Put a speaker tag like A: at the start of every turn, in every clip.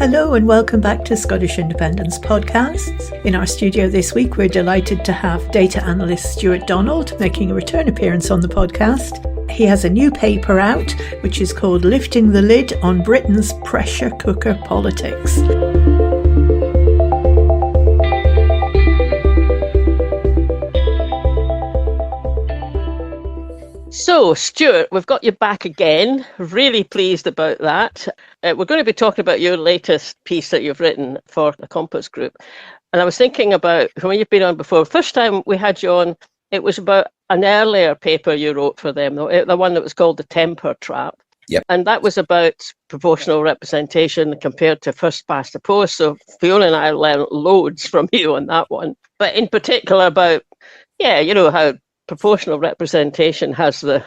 A: Hello and welcome back to Scottish Independence Podcasts. In our studio this week, we're delighted to have data analyst Stuart Donald making a return appearance on the podcast. He has a new paper out, which is called Lifting the Lid on Britain's Pressure Cooker Politics.
B: So, Stuart, we've got you back again. Really pleased about that. We're going to be talking about your latest piece that you've written for the Compass Group. And I was thinking about when you've been on before. First time we had you on, it was about an earlier paper you wrote for them, the one that was called The Temper Trap.
C: Yep.
B: And that was about proportional representation compared to first past the post. So Fiona and I learned loads from you on that one. But in particular about, how proportional representation has the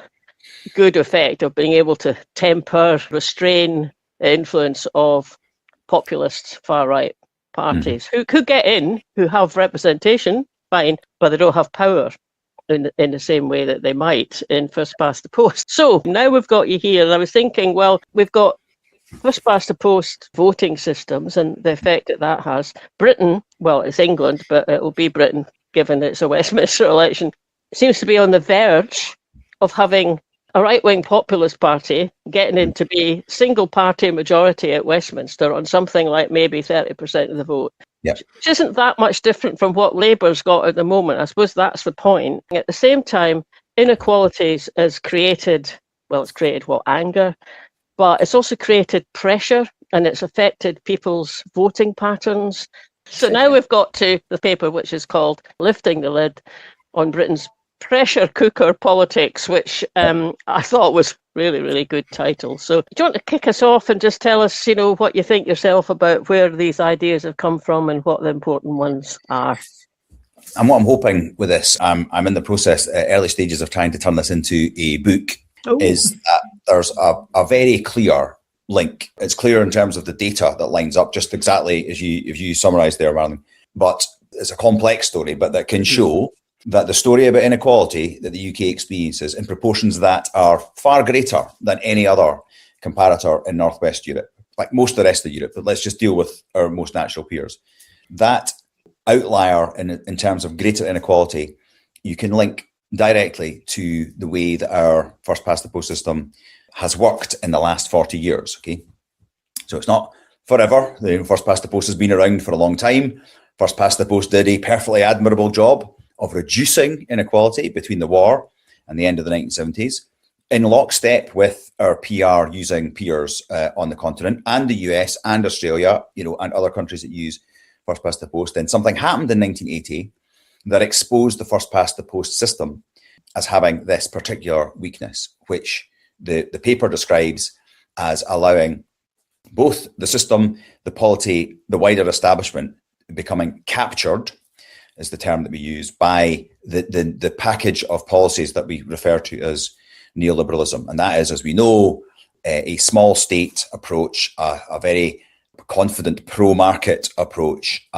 B: good effect of being able to temper, restrain the influence of populist far-right parties who could get in, who have representation, fine, but they don't have power in the same way that they might in first past the post. So now we've got you here, and I was thinking, well, we've got first past the post voting systems and the effect that has. Britain, well, it's England, but it will be Britain, given it's a Westminster election, seems to be on the verge of having a right-wing populist party getting in to be single-party majority at Westminster on something like maybe 30% of the vote.
C: Yep.
B: Which isn't that much different from what Labour's got at the moment. I suppose that's the point. At the same time, inequalities has created, anger, but it's also created pressure and it's affected people's voting patterns. So now we've got to the paper which is called Lifting the Lid on Britain's Pressure Cooker Politics, which I thought was really, really good title. So do you want to kick us off and just tell us, what you think yourself about where these ideas have come from and what the important ones are?
C: And what I'm hoping with this, I'm in the process, early stages of trying to turn this into a book, is that there's a very clear link. It's clear in terms of the data that lines up just exactly as you summarised there, Marlene. But it's a complex story, but that can show that the story about inequality that the UK experiences in proportions that are far greater than any other comparator in Northwest Europe, like most of the rest of Europe, but let's just deal with our most natural peers. That outlier in terms of greater inequality, you can link directly to the way that our first past the post system has worked in the last 40 years. Okay, so it's not forever. The first past the post has been around for a long time. First past the post did a perfectly admirable job of reducing inequality between the war and the end of the 1970s, in lockstep with our PR using peers on the continent and the US and Australia, and other countries that use first past the post. Then something happened in 1980 that exposed the first past the post system as having this particular weakness, which the paper describes as allowing both the system, the polity, the wider establishment becoming captured, is the term that we use, by the package of policies that we refer to as neoliberalism. And that is, as we know, a small state approach, a very confident pro-market approach,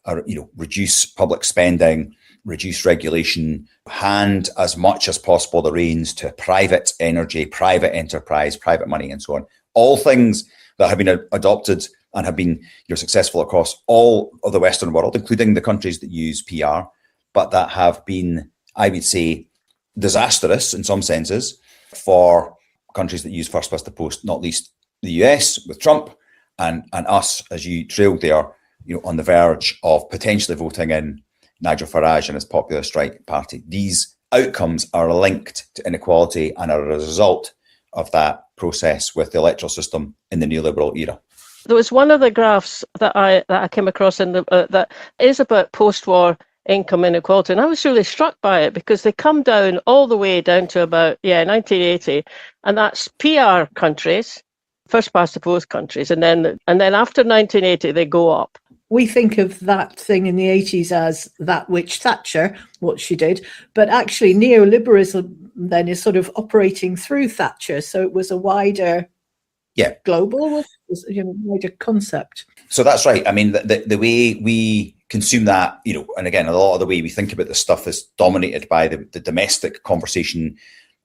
C: reduce public spending, reduce regulation, hand as much as possible the reins to private energy, private enterprise, private money, and so on. All things that have been adopted and have been successful across all of the Western world, including the countries that use PR, but that have been, I would say, disastrous in some senses for countries that use first past the post, not least the US with Trump and us, as you trailed there, on the verge of potentially voting in Nigel Farage and his populist right party. These outcomes are linked to inequality and are a result of that process with the electoral system in the neoliberal era.
B: There was one of the graphs that I came across in that is about post-war income inequality, and I was really struck by it because they come down all the way down to about 1980, and that's PR countries, first past the post countries, and then after 1980 they go up.
A: We think of that thing in the 80s as that which Thatcher, what she did, but actually neoliberalism then is sort of operating through Thatcher, so it was a wider global, wider concept.
C: So that's right. I mean, the way we consume that, and again, a lot of the way we think about this stuff is dominated by the domestic conversation.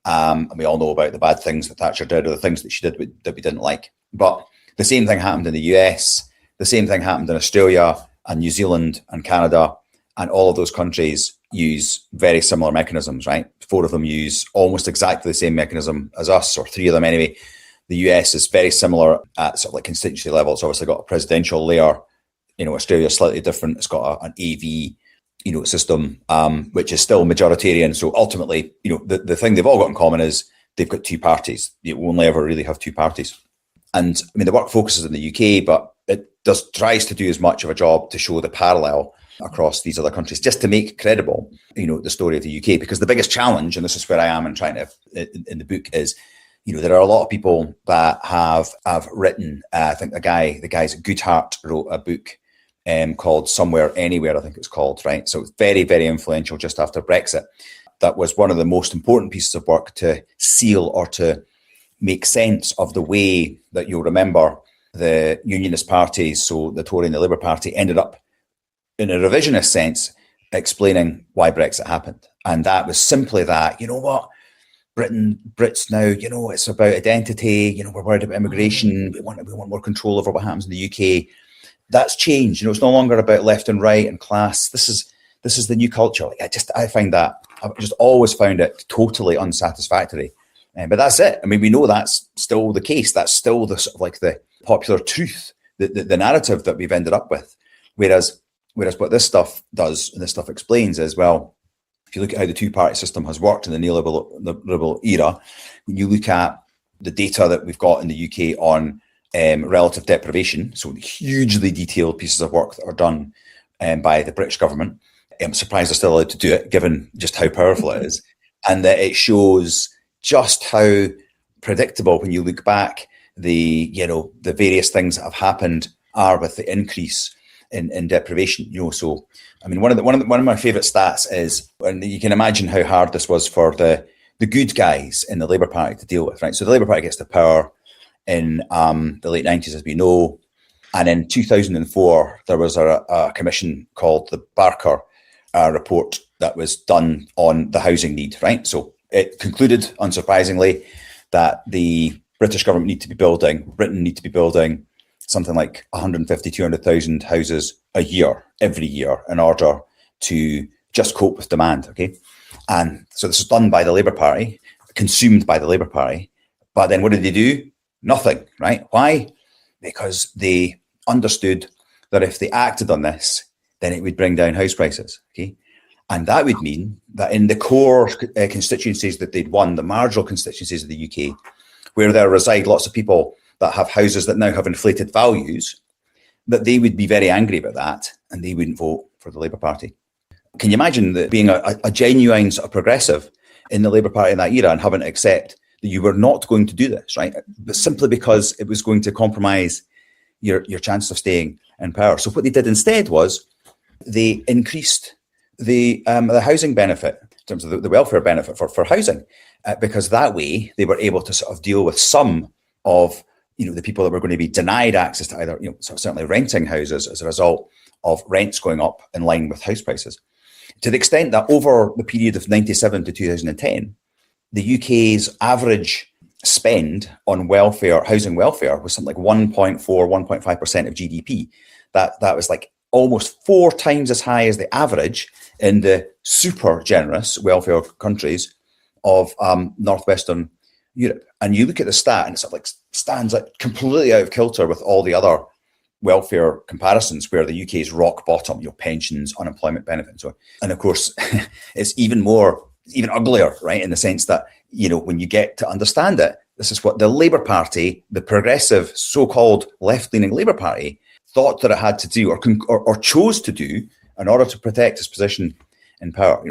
C: And we all know about the bad things that Thatcher did or the things that she did that we didn't like. But the same thing happened in the US. The same thing happened in Australia and New Zealand and Canada, and all of those countries use very similar mechanisms, right? 4 of them use almost exactly the same mechanism as us, or 3 of them anyway. The US is very similar at sort of like constituency level. It's obviously got a presidential layer. Australia's slightly different. It's got an AV, system, which is still majoritarian. So ultimately, the thing they've all got in common is they've got 2 parties. You only ever really have 2 parties. And I mean, the work focuses in the UK, but it tries to do as much of a job to show the parallel across these other countries, just to make credible, the story of the UK. Because the biggest challenge, and this is where I am in the book, is, there are a lot of people that have written. I think the guys at Goodhart wrote a book called Somewhere Anywhere, I think it's called, right? So it's very, very influential just after Brexit. That was one of the most important pieces of work to seal or to make sense of the way that you'll remember the Unionist parties, so the Tory and the Labour Party, ended up, in a revisionist sense, explaining why Brexit happened. And that was simply that, Brits now, it's about identity, we're worried about immigration, we want more control over what happens in the UK. That's changed. It's no longer about left and right and class. This is the new culture. I've just always found it totally unsatisfactory. But that's it. I mean, we know that's still the case. That's still the sort of like the popular truth, the narrative that we've ended up with. Whereas what this stuff does, and this stuff explains, is, well, if you look at how the 2-party system has worked in the neoliberal era, when you look at the data that we've got in the UK on relative deprivation, so hugely detailed pieces of work that are done by the British government, I'm surprised they're still allowed to do it, given just how powerful it is, and that it shows just how predictable, when you look back, the various things that have happened are with the increase in deprivation. So I mean, one of my favourite stats is, and you can imagine how hard this was for the good guys in the Labour Party to deal with, right? So the Labour Party gets to power in the late 90s, as we know, and in 2004 there was a commission called the Barker report that was done on the housing need, right? So it concluded, unsurprisingly, that the British government Britain need to be building something like 150, 200,000 houses a year, every year, in order to just cope with demand, okay? And so this was done by the Labour Party, consumed by the Labour Party, but then what did they do? Nothing, right? Why? Because they understood that if they acted on this, then it would bring down house prices, okay? And that would mean that in the core constituencies that they'd won, the marginal constituencies of the UK, where there reside lots of people that have houses that now have inflated values, that they would be very angry about that and they wouldn't vote for the Labour Party. Can you imagine that being a genuine sort of progressive in the Labour Party in that era and having to accept that you were not going to do this, right? But simply because it was going to compromise your chance of staying in power. So what they did instead was they increased the housing benefit in terms of the welfare benefit for housing, because that way they were able to sort of deal with some of the people that were going to be denied access to either certainly renting houses as a result of rents going up in line with house prices. To the extent that over the period of 97 to 2010, the UK's average spend on welfare, housing welfare, was something like 1.4, 1.5% of GDP. That was like almost 4 times as high as the average in the super generous welfare countries of northwestern Europe. And you look at the stat and it sort of like stands like completely out of kilter with all the other welfare comparisons where the UK is rock bottom, pensions, unemployment benefit and so on. And of course, it's even uglier, right? In the sense that, when you get to understand it, this is what the Labour Party, the progressive so-called left-leaning Labour Party, thought that it had to do or chose to do in order to protect its position in power.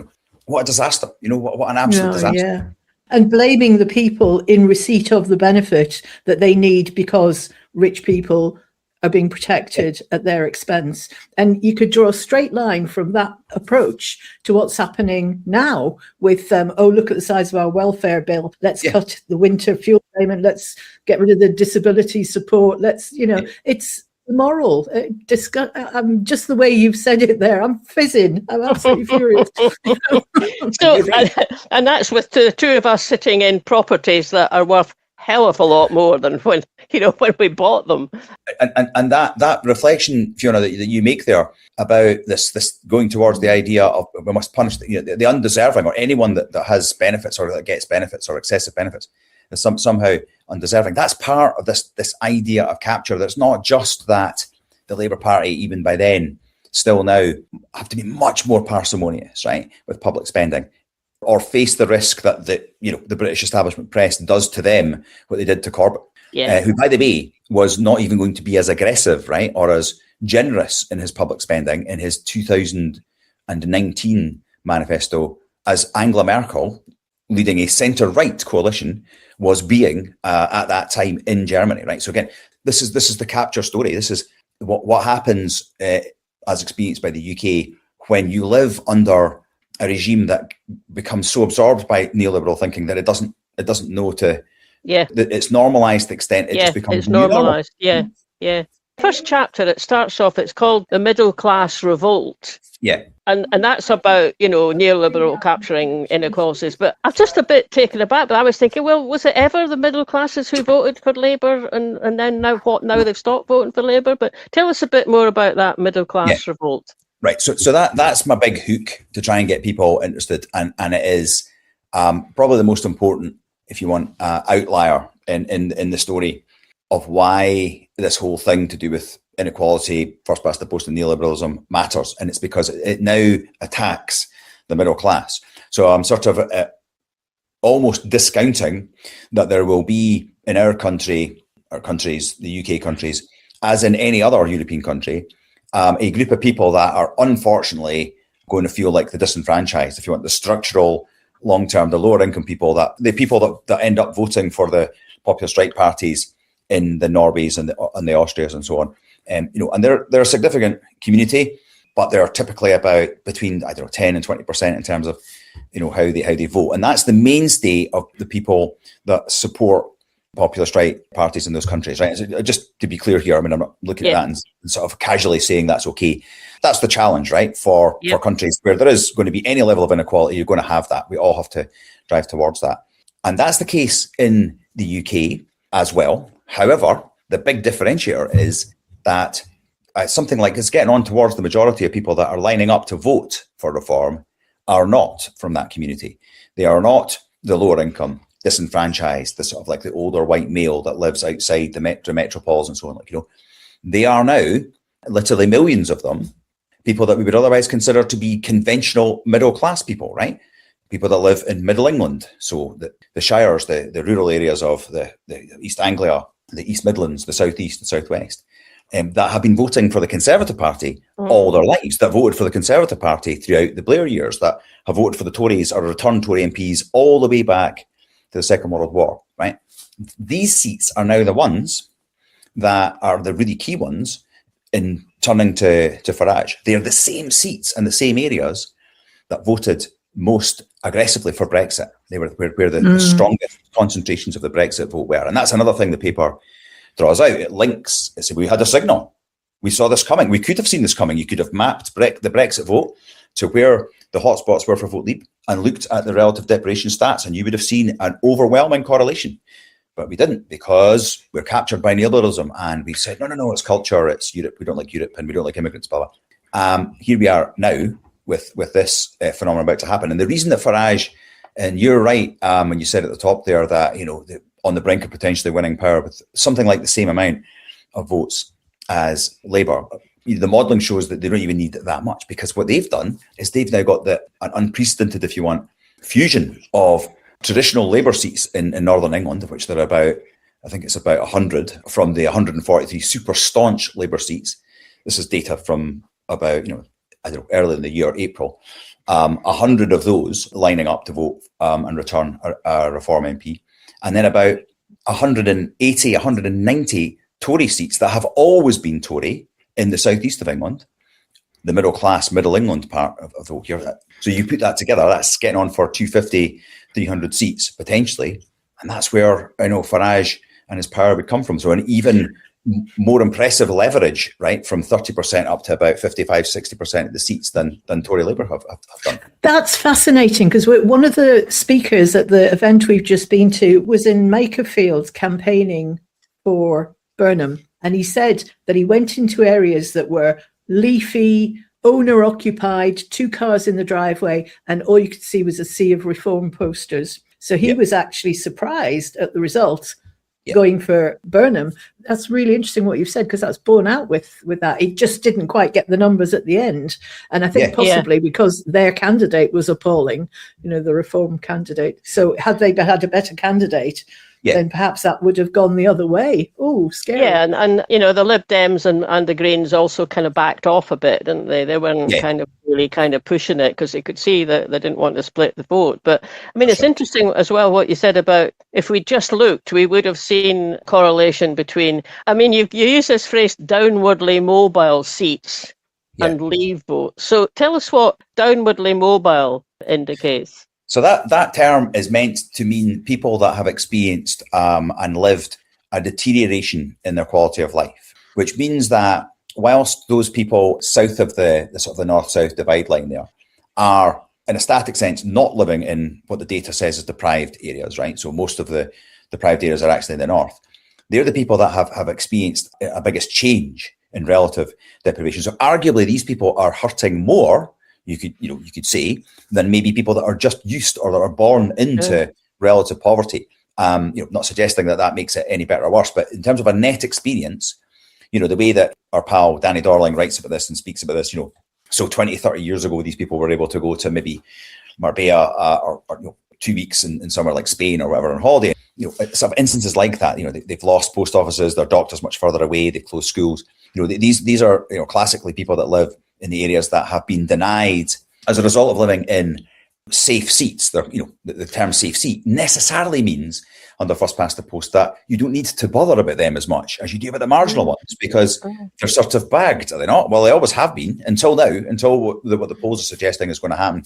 C: What a disaster, what an absolute disaster.
A: Yeah. And blaming the people in receipt of the benefit that they need because rich people are being protected at their expense. And you could draw a straight line from that approach to what's happening now with, look at the size of our welfare bill. Let's cut the winter fuel payment. Let's get rid of the disability support. It's moral. Just the way you've said it there, I'm fizzing. I'm absolutely furious.
B: So, and that's with the 2 of us sitting in properties that are worth hell of a lot more than when we bought them.
C: And that reflection, Fiona, that you make there about this going towards the idea of we must punish the undeserving, or anyone that has benefits or that gets benefits or excessive benefits is somehow undeserving. That's part of this idea of capture. That's not just that the Labour Party, even by then, still now have to be much more parsimonious, right, with public spending, or face the risk that the British establishment press does to them what they did to Corbyn, who, by the way, was not even going to be as aggressive, right, or as generous in his public spending in his 2019 manifesto as Angela Merkel, leading a centre-right coalition, was being at that time in Germany, right? So again, this is the capture story. This is what happens as experienced by the UK when you live under a regime that becomes so absorbed by neoliberal thinking that it doesn't know to. It's normalised the extent it just becomes.
B: It's normalised. Yeah. First chapter, it starts off. It's called The Middle Class Revolt.
C: Yeah.
B: And that's about, neoliberal capturing inequalities. But I'm just a bit taken aback. But I was thinking, well, was it ever the middle classes who voted for Labour, and then now what? Now they've stopped voting for Labour. But tell us a bit more about that middle class revolt.
C: Right. So that's my big hook to try and get people interested, and it is probably the most important, if you want, outlier in the story of why this whole thing to do with inequality, first past the post, and neoliberalism matters. And it's because it now attacks the middle class. So I'm sort of almost discounting that there will be in our country, our countries, the UK countries, as in any other European country, a group of people that are unfortunately going to feel like the disenfranchised, if you want, the structural, long-term, the lower income people, the people that end up voting for the popular strike parties in the Norways and the Austrias and so on. And they're a significant community, but they're typically about between 10 and 20% in terms of how they vote, and that's the mainstay of the people that support popular strike parties in those countries, right? So just to be clear here, I mean, I'm not looking at that and sort of casually saying that's okay. That's the challenge, right? For countries where there is going to be any level of inequality, you're going to have that. We all have to drive towards that, and that's the case in the UK as well. However, the big differentiator is that something like it's getting on towards the majority of people that are lining up to vote for reform are not from that community. They are not the lower income, disenfranchised, the sort of like the older white male that lives outside the metropoles and so on. They are now literally millions of them, people that we would otherwise consider to be conventional middle class people, right? People that live in Middle England, so the shires, the rural areas of the East Anglia, the East Midlands, the South East and South West, that have been voting for the Conservative Party all their lives, that voted for the Conservative Party throughout the Blair years, that have voted for the Tories or returned Tory MPs all the way back to the Second World War, right? These seats are now the ones that are the really key ones in turning to Farage. They are the same seats and the same areas that voted most aggressively for Brexit. They were where the strongest concentrations of the Brexit vote were. And that's another thing the paper draws out. It links, we had a signal. We saw this coming. We could have seen this coming. You could have mapped the Brexit vote to where the hotspots were for Vote Leave and looked at the relative deprivation stats, and you would have seen an overwhelming correlation. But we didn't, because we're captured by neoliberalism, and we said, no, it's culture, it's Europe, we don't like Europe, and we don't like immigrants, blah, blah. Here we are now with this phenomenon about to happen. And the reason that Farage, and you're right when you said at the top there that, on the brink of potentially winning power with something like the same amount of votes as Labour, the modelling shows that they don't even need that much, because what they've done is they've now got an unprecedented, if you want, fusion of traditional Labour seats in Northern England, of which there are about 100 from the 143 super staunch Labour seats. This is data from about, early in the year, April. 100 of those lining up to vote and return a Reform MP. And then about 180, 190 Tory seats that have always been Tory in the southeast of England, the middle class, Middle England part of the vote here. So you put that together, that's getting on for 250, 300 seats potentially. And that's where Farage and his power would come from. So an even more impressive leverage, right, from 30% up to about 55, 60% of the seats than Tory Labour have done.
A: That's fascinating, because one of the speakers at the event we've just been to was in Makerfield campaigning for Burnham. And he said that he went into areas that were leafy, owner-occupied, 2 cars in the driveway, and all you could see was a sea of reform posters. So he was actually surprised at the result going for Burnham. That's really interesting what you've said, because that's borne out with that. It just didn't quite get the numbers at the end. And I think possibly because their candidate was appalling, the reform candidate. So had they had a better candidate, then perhaps that would have gone the other way. Oh, scary.
B: Yeah, and the Lib Dems and the Greens also kind of backed off a bit, didn't they? They weren't really pushing it, because they could see that they didn't want to split the vote. But I mean, it's interesting as well what you said about, if we just looked, we would have seen correlation between, I mean, you use this phrase, downwardly mobile seats and leave votes. So tell us what downwardly mobile indicates.
C: So that term is meant to mean people that have experienced and lived a deterioration in their quality of life, which means that whilst those people south of the sort of the north-south divide line there are, in a static sense, not living in what the data says is deprived areas, right? So most of the deprived areas are actually in the north. They're the people that have experienced a biggest change in relative deprivation. So arguably these people are hurting more, you could say, than maybe people that are just used or that are born into relative poverty. Not suggesting that makes it any better or worse, but in terms of a net experience, the way that our pal Danny Dorling writes about this and speaks about this, so 20, 30 years ago, these people were able to go to maybe Marbella or 2 weeks in somewhere like Spain or whatever on holiday. Sort of instances like that, they've lost post offices, their doctors much further away, they've closed schools. These are classically people that live in the areas that have been denied as a result of living in safe seats. The term safe seat necessarily means under first past the post that you don't need to bother about them as much as you do about the marginal ones, because they're sort of bagged, are they not? Well, they always have been until now, until what the polls are suggesting is going to happen,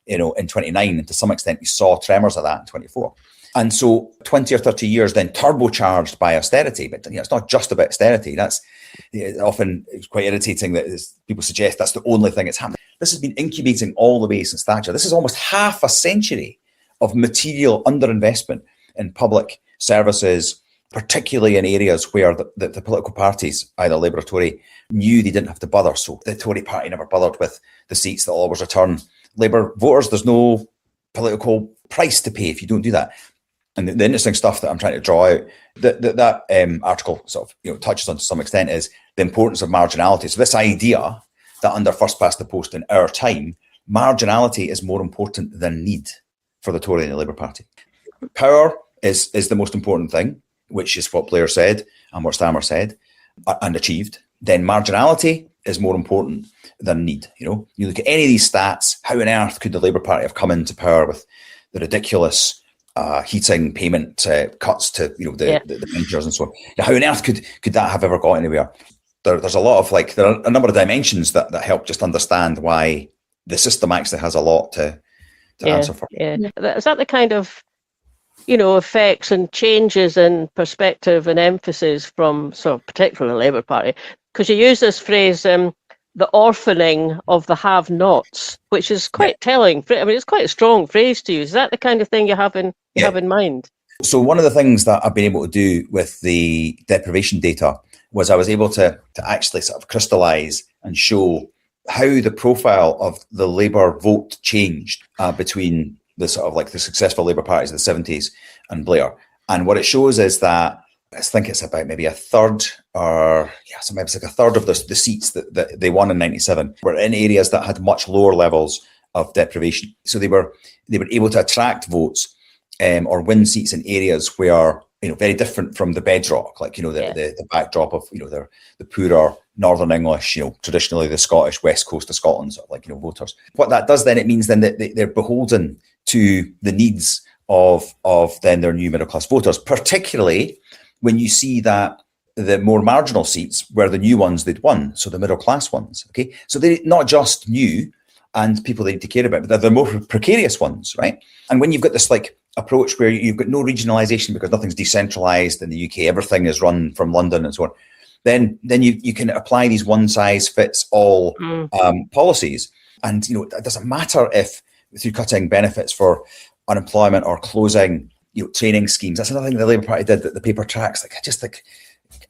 C: in 29, and to some extent we saw tremors of that in 24. And so 20 or 30 years then turbocharged by austerity, but it's not just about austerity. That's often it's quite irritating that people suggest that's the only thing that's happened. This has been incubating all the way since Thatcher. This is almost half a century of material underinvestment in public services, particularly in areas where the political parties, either Labour or Tory, knew they didn't have to bother. So the Tory party never bothered with the seats that will always return Labour voters. There's no political price to pay if you don't do that. And the interesting stuff that I'm trying to draw out, that article sort of touches on to some extent, is the importance of marginality. So this idea that under first past the post in our time, marginality is more important than need for the Tory and the Labour Party. Power is the most important thing, which is what Blair said and what Stammer said and achieved. Then marginality is more important than need. You look at any of these stats, how on earth could the Labour Party have come into power with the ridiculous heating payment cuts to the pensioners and so on? Now, how on earth could that have ever got anywhere? There's a lot of there are a number of dimensions that help just understand why the system actually has a lot to answer for. Yeah,
B: is that the kind of effects and changes in perspective and emphasis from sort of particularly the Labour Party? Because you use this phrase, the orphaning of the have-nots, which is quite telling. I mean, it's quite a strong phrase to use. Is that the kind of thing you have in mind?
C: So one of the things that I've been able to do with the deprivation data was I was able to actually sort of crystallise and show how the profile of the Labour vote changed between the sort of the successful Labour parties of the 70s and Blair. And what it shows is that I think it's about maybe a third, or so maybe it's a third of the seats that they won in 97 were in areas that had much lower levels of deprivation. So they were able to attract votes or win seats in areas where very different from the bedrock, the backdrop of the poorer Northern English, traditionally the Scottish West Coast of Scotland voters. What that does then, it means then that they're beholden to the needs of then their new middle class voters, particularly when you see that the more marginal seats were the new ones they'd won, so the middle class ones. Okay, so they're not just new and people they need to care about, but they're the more precarious ones, right? And when you've got this approach where you've got no regionalisation because nothing's decentralised in the UK, everything is run from London and so on, then you can apply these one size fits all policies. And, you know, it doesn't matter if through cutting benefits for unemployment or closing, you know, training schemes. That's another thing the Labour Party did, that the paper tracks.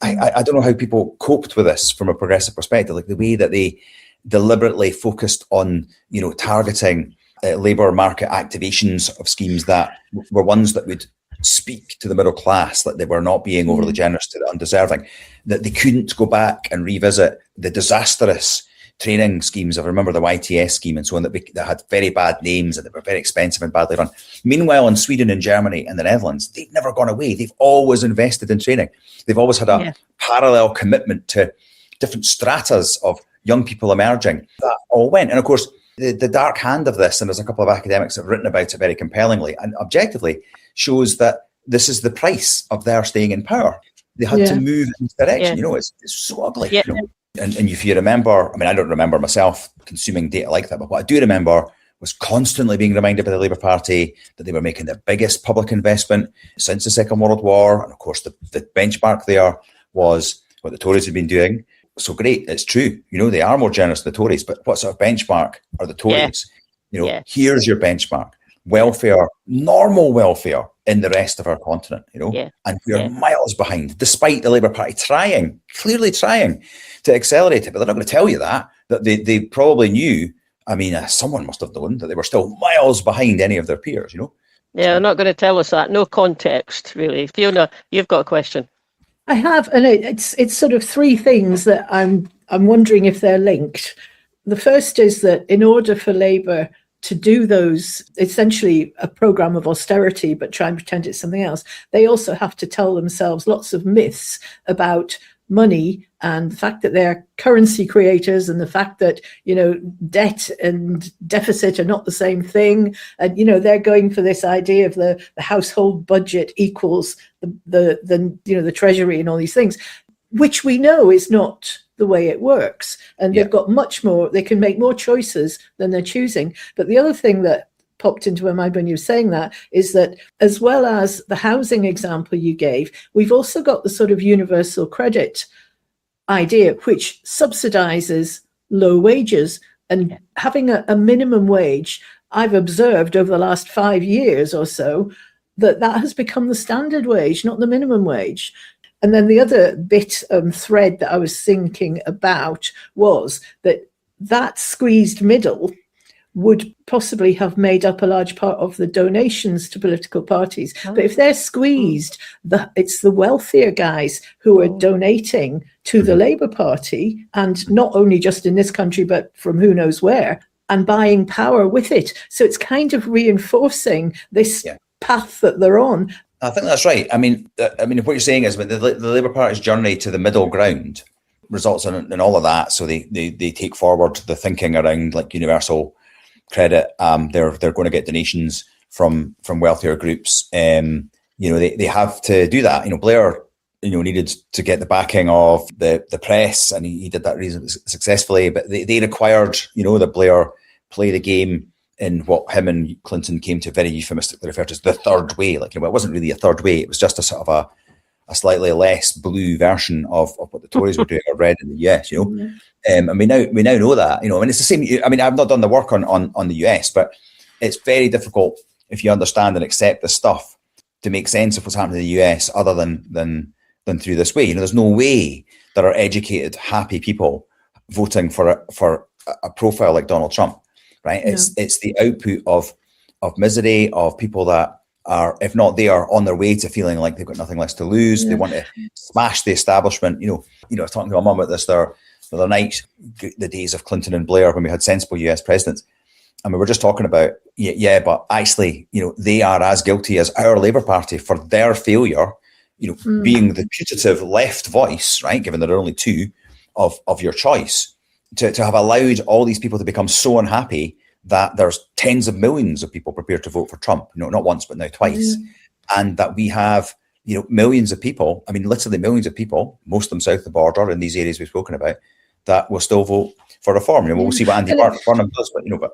C: I don't know how people coped with this from a progressive perspective, like the way that they deliberately focused on, you know, targeting labour market activations of schemes that were ones that would speak to the middle class, that they were not being overly generous to the undeserving, that they couldn't go back and revisit the disastrous training schemes. I remember the YTS scheme and so on, that had very bad names and they were very expensive and badly run. Meanwhile, in Sweden and Germany and the Netherlands, they've never gone away. They've always invested in training. They've always had a parallel commitment to different stratas of young people emerging. That all went. And of course, the dark hand of this, and there's a couple of academics that have written about it very compellingly and objectively, shows that this is the price of their staying in power. They had to move in this direction. You know, it's so ugly. You know? And if you remember, I mean, I don't remember myself consuming data like that, but what I do remember was constantly being reminded by the Labour Party that they were making the biggest public investment since the Second World War. And of course, the benchmark there was what the Tories had been doing. So great, it's true. You know, they are more generous than the Tories, but what sort of benchmark are the Tories? You know, here's your benchmark. Welfare, normal welfare in the rest of our continent, you know, and we are miles behind, despite the Labour Party clearly trying to accelerate it. But they're not going to tell you that they probably knew. I mean, someone must have known that they were still miles behind any of their peers, you know.
B: Yeah, they're not going to tell us that. No context, really. Fiona, you've got a question.
A: I have, and it's sort of three things that I'm wondering if they're linked. The first is that in order for Labour to do those, essentially a programme of austerity, but try and pretend it's something else, they also have to tell themselves lots of myths about money and the fact that they're currency creators and the fact that, you know, debt and deficit are not the same thing. And, you know, they're going for this idea of the household budget equals the treasury and all these things, which we know is not the way it works. And they've got much more, they can make more choices than they're choosing. But the other thing that popped into my mind when you were saying that is that, as well as the housing example you gave, we've also got the sort of universal credit idea, which subsidizes low wages. And having a minimum wage, I've observed over the last 5 years or so that has become the standard wage, not the minimum wage. And then the other thread that I was thinking about was that squeezed middle would possibly have made up a large part of the donations to political parties. But if they're squeezed, it's the wealthier guys who are donating to the Labour Party, and not only just in this country, but from who knows where, and buying power with it. So it's kind of reinforcing this path that they're on.
C: I think that's right. I mean, what you're saying is the Labour Party's journey to the middle ground results in all of that. So they take forward the thinking around like universal credit. They're going to get donations from wealthier groups. You know, they have to do that. You know, Blair, you know, needed to get the backing of the press, and he did that reasonably successfully. But they required, you know, that Blair play the game in what him and Clinton came to very euphemistically refer to as the third way. Like, you know, it wasn't really a third way. It was just a sort of a slightly less blue version of what the Tories were doing or red in the US, you know. And we now know that, you know, I mean, it's the same. I mean, I've not done the work on the US, but it's very difficult if you understand and accept this stuff to make sense of what's happening in the US other than through this way. You know, there's no way there are educated, happy people voting for a profile like Donald Trump. Right, it's the output of misery, of people that are, if not they are, on their way to feeling like they've got nothing less to lose. They want to smash the establishment. You know, I was talking to my mum about this the other night, the days of Clinton and Blair when we had sensible US presidents, and we were just talking about but actually, you know, they are as guilty as our Labour Party for their failure. You know, being the putative left voice, right? Given there are only two of your choice. To have allowed all these people to become so unhappy that there's tens of millions of people prepared to vote for Trump, you know, not once, but now twice. And that we have, you know, millions of people, I mean, literally millions of people, most of them south of the border in these areas we've spoken about, that will still vote for reform. You know, we'll see what Andy Burnham does, but, you know,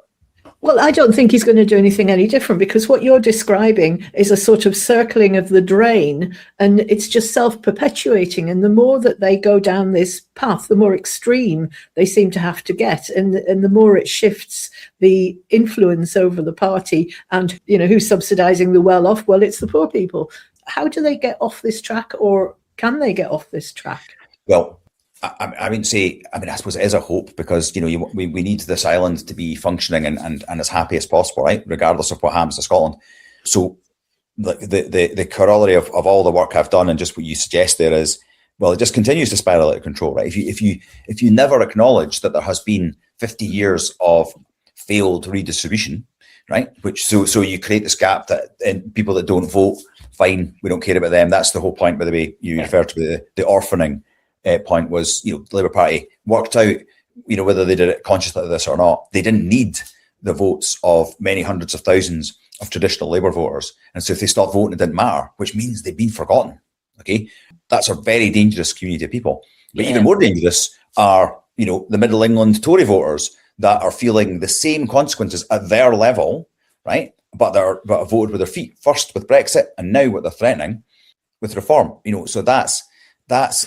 A: Well, I don't think he's going to do anything any different, because what you're describing is a sort of circling of the drain, and it's just self-perpetuating. And the more that they go down this path, the more extreme they seem to have to get, and the more it shifts the influence over the party. And, you know, who's subsidizing the well-off? Well, it's the poor people. How do they get off this track, or can they get off this track?
C: Well, I wouldn't say, I suppose it is a hope, because, you know, we need this island to be functioning and as happy as possible, right? Regardless of what happens to Scotland. So the corollary of all the work I've done and just what you suggest there is, well, it just continues to spiral out of control, right? If you never acknowledge that there has been 50 years of failed redistribution, right? So you create this gap that in people that don't vote, fine, we don't care about them. That's the whole point, by the way, you refer to the orphaning point was, you know, the Labour Party worked out, you know, whether they did it consciously of this or not, they didn't need the votes of many hundreds of thousands of traditional Labour voters. And so if they stopped voting, it didn't matter, which means they've been forgotten. Okay. That's a very dangerous community of people. But even more dangerous are, you know, the Middle England Tory voters that are feeling the same consequences at their level, right? But have voted with their feet, first with Brexit and now what they're threatening with reform. You know, so that's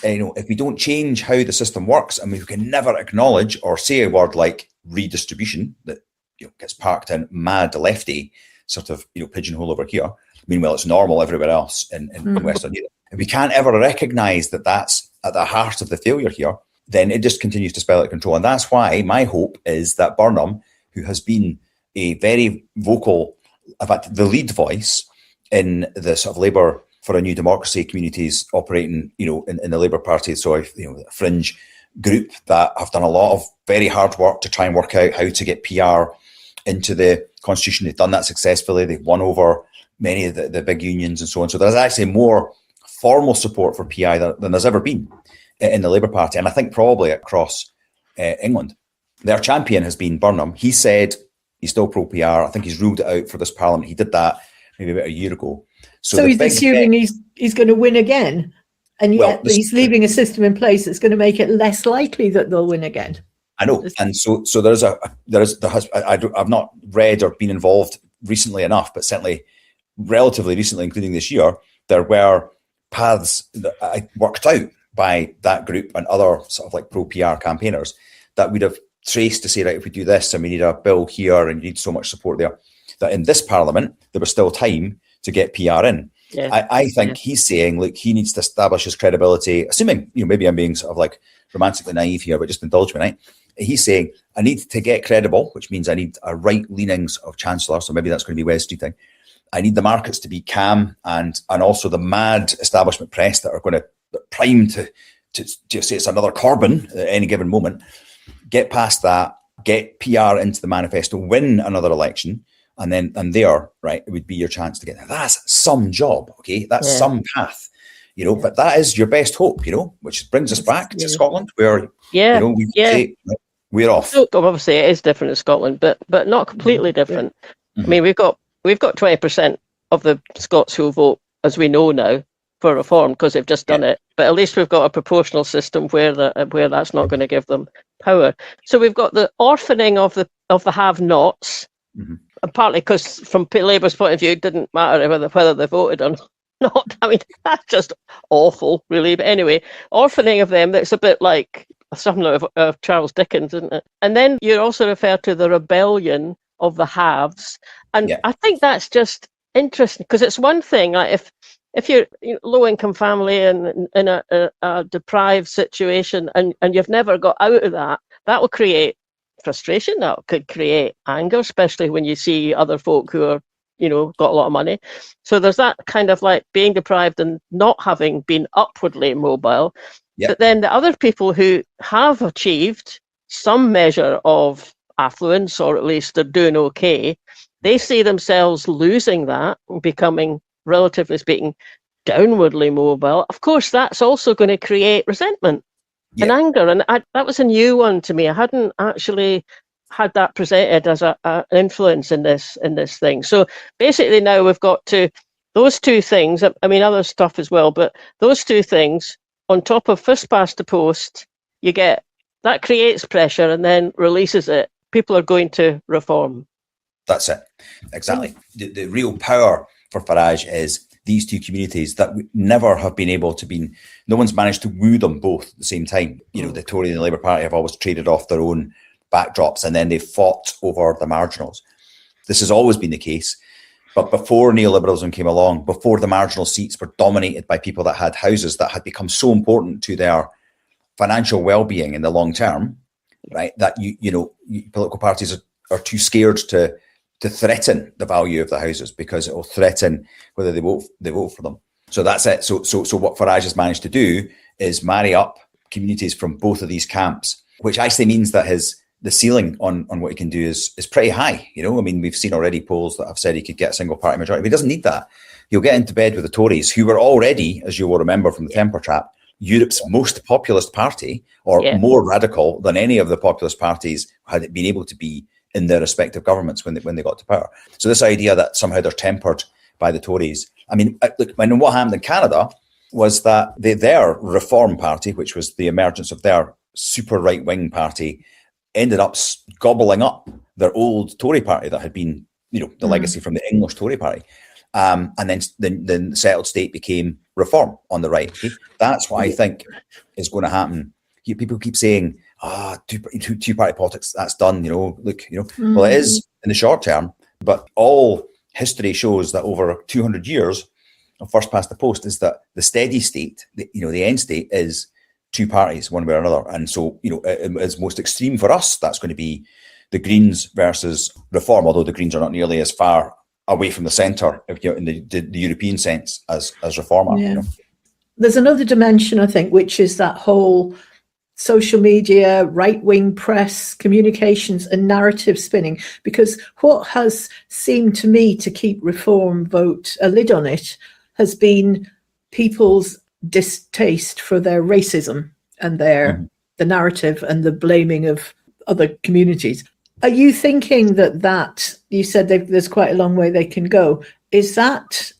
C: you know, if we don't change how the system works, and we can never acknowledge or say a word like redistribution that, you know, gets parked in mad lefty sort of, you know, pigeonhole over here. Meanwhile, it's normal everywhere else in Western Europe. If we can't ever recognise that that's at the heart of the failure here, then it just continues to spiral out of control. And that's why my hope is that Burnham, who has been a very vocal, in fact, the lead voice in the sort of Labour for a New Democracy communities operating, you know, in the Labour Party, so you know, a fringe group that have done a lot of very hard work to try and work out how to get PR into the Constitution. They've done that successfully. They've won over many of the big unions and so on. So there's actually more formal support for PI than there's ever been in the Labour Party, and I think probably across England. Their champion has been Burnham. He said he's still pro-PR. I think he's ruled it out for this Parliament. He did that maybe about a year ago.
A: So he's assuming he's going to win again, and yet he's leaving a system in place that's going to make it less likely that they'll win again.
C: I know, and so I've not read or been involved recently enough, but certainly relatively recently, including this year, there were paths that I worked out by that group and other sort of like pro-PR campaigners that we'd have traced to say, right, if we do this and we need a bill here and you need so much support there, that in this Parliament there was still time to get PR in. Yeah. I think he's saying, look, he needs to establish his credibility, assuming, you know, maybe I'm being sort of like romantically naive here, but just indulge me, right? He's saying, I need to get credible, which means I need a right leanings of Chancellor, so maybe that's going to be Wes Streeting. I need the markets to be calm and also the mad establishment press that are going to prime to say it's another Corbyn at any given moment. Get past that, get PR into the manifesto, win another election, and there, right, it would be your chance to get there. That's some job, okay? That's some path, you know, but that is your best hope, you know, which brings us back to Scotland, where, you know, we say, we're off. So,
B: obviously, it is different in Scotland, but not completely different. Mm-hmm. I mean, we've got 20% of the Scots who vote, as we know now, for reform because they've just done it. But at least we've got a proportional system where that's not going to give them power. So we've got the orphaning of the have-nots, and partly because from Labour's point of view, it didn't matter whether they voted or not. I mean, that's just awful, really. But anyway, orphaning of them, that's a bit like something of Charles Dickens, isn't it? And then you also refer to the rebellion of the haves. And I think that's just interesting because it's one thing, like if you're a low-income family and in a deprived situation and you've never got out of that, that will create frustration, that could create anger, especially when you see other folk who are, you know, got a lot of money. So there's that kind of like being deprived and not having been upwardly mobile. But then the other people who have achieved some measure of affluence, or at least they're doing okay, they see themselves losing that and becoming, relatively speaking, downwardly mobile. Of course, that's also going to create resentment and anger. And that was a new one to me. I hadn't actually had that presented as an influence in this thing. So basically now we've got to those two things. I mean, other stuff as well, but those two things on top of first past the post, you get that creates pressure and then releases it. People are going to reform.
C: That's it. Exactly. The real power for Farage is these two communities that never have been able to be, no one's managed to woo them both at the same time. The Tory and the Labour Party have always traded off their own backdrops, and then they fought over the marginals. This has always been the case. But before neoliberalism came along, before the marginal seats were dominated by people that had houses that had become so important to their financial well-being in the long term, right, that political parties are too scared to threaten the value of the houses because it will threaten whether they vote for them. So that's it. So what Farage has managed to do is marry up communities from both of these camps, which actually means that the ceiling on what he can do is pretty high. We've seen already polls that have said he could get a single party majority, but he doesn't need that. He'll get into bed with the Tories, who were already, as you will remember from the temper trap, Europe's most populist party, or more radical than any of the populist parties had been able to be in their respective governments when they got to power. So this idea that somehow they're tempered by the Tories. Look, what happened in Canada was that their Reform Party, which was the emergence of their super right-wing party, ended up gobbling up their old Tory party that had been, the legacy from the English Tory party. And then the settled state became Reform on the right. Okay? That's what I think is going to happen. People keep saying, two-party politics, that's done, Well, it is in the short term, but all history shows that over 200 years of first past the post is that the steady state, the end state is two parties, one way or another. And so, as most extreme for us, that's going to be the Greens versus Reform, although the Greens are not nearly as far away from the centre in the European sense as Reform are.
A: Yeah. There's another dimension, I think, which is that whole social media, right-wing press, communications and narrative spinning, because what has seemed to me to keep Reform vote a lid on it has been people's distaste for their racism and the narrative and the blaming of other communities. Are you thinking that you said there's quite a long way they can go? Is that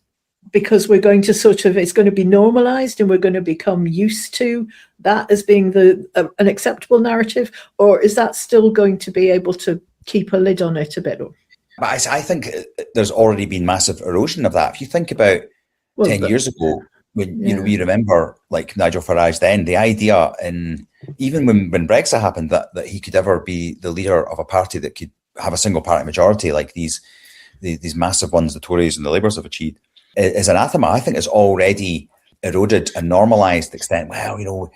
A: because we're going to it's going to be normalized and we're going to become used to that as being an acceptable narrative, or is that still going to be able to keep a lid on it a bit?
C: But I think there's already been massive erosion of that. If you think about 10 years ago, when you remember like Nigel Farage then, the idea even when Brexit happened that he could ever be the leader of a party that could have a single party majority like these massive ones the Tories and the Labours have achieved is anathema. I think it's already eroded and normalised to the extent, well,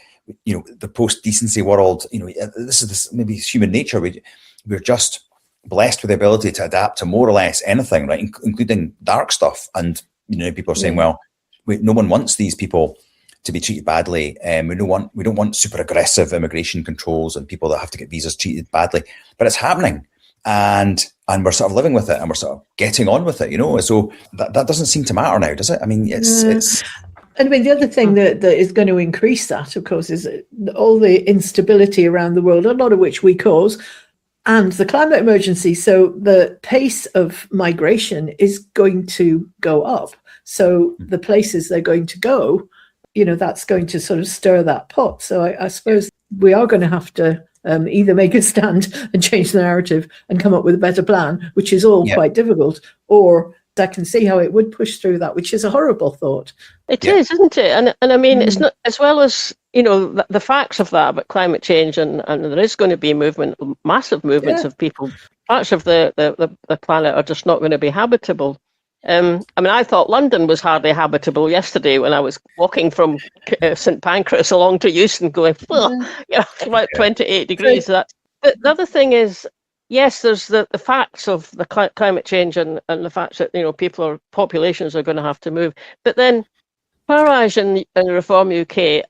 C: the post-decency world, this is maybe human nature. We're just blessed with the ability to adapt to more or less anything, right, including dark stuff. And people are saying, well, no one wants these people to be treated badly. We don't want super aggressive immigration controls and people that have to get visas treated badly. But it's happening, and we're sort of living with it, and we're sort of getting on with it. So that doesn't seem to matter now, does it? It's.
A: And the other thing that is going to increase that, of course, is all the instability around the world, a lot of which we cause, and the climate emergency. So the pace of migration is going to go up. So the places they're going to go, that's going to sort of stir that pot. So I suppose we are going to have to either make a stand and change the narrative and come up with a better plan, which is all quite difficult, or I can see how it would push through that, which is a horrible thought.
B: It is, isn't it? And it's not, as well as, the facts of that about climate change, and there is going to be massive movements of people. Parts of the planet are just not going to be habitable. I thought London was hardly habitable yesterday when I was walking from St Pancras along to Euston going, it's about 28 degrees. But the other thing is, yes, there's the facts of the climate change and the fact that, populations are going to have to move. But then Farage and Reform UK,